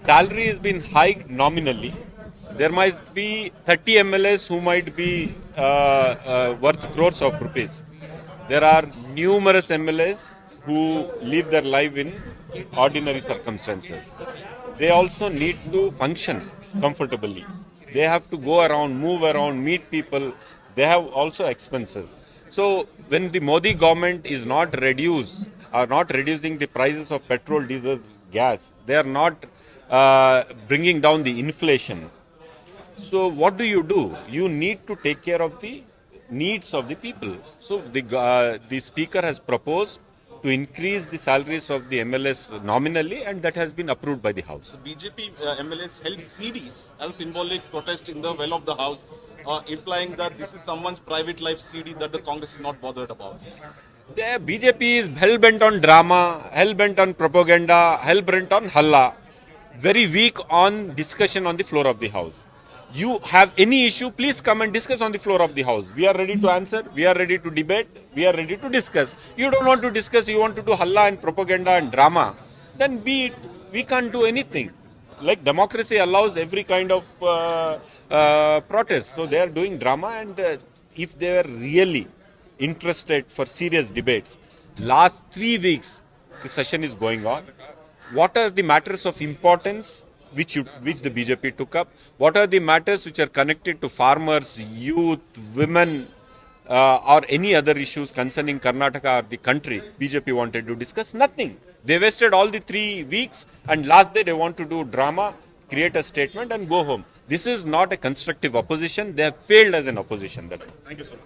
salary has been hiked nominally. There might be 30 MLAs who might be worth crores of rupees. There are numerous MLAs who live their life in ordinary circumstances. They also need to function comfortably. They have to go around, move around, meet people. They have also expenses. So when the Modi government is not reducing the prices of petrol, diesel, gas, they are not bringing down the inflation. So what do? You need to take care of the needs of the people. So the speaker has proposed to increase the salaries of the MLS nominally, and that has been approved by the House. The BJP MLAs held CDs as symbolic protest in the well of the House, implying that this is someone's private life CD that the Congress is not bothered about. The BJP is hell-bent on drama, hell-bent on propaganda, hell-bent on halla. Very weak on discussion on the floor of the House. You have any issue, please come and discuss on the floor of the House. We are ready to answer, we are ready to debate, we are ready to discuss. You don't want to discuss, you want to do halla and propaganda and drama, then be it. We can't do anything. Like democracy allows every kind of protest. So they are doing drama, and if they were really interested for serious debates, last 3 weeks the session is going on. What are the matters of importance which the BJP took up? What are the matters which are connected to farmers, youth, women, or any other issues concerning Karnataka or the country? BJP wanted to discuss nothing. They wasted all the 3 weeks, and last day they want to do drama, create a statement and go home. This is not a constructive opposition. They have failed as an opposition. That's all. Thank you so much.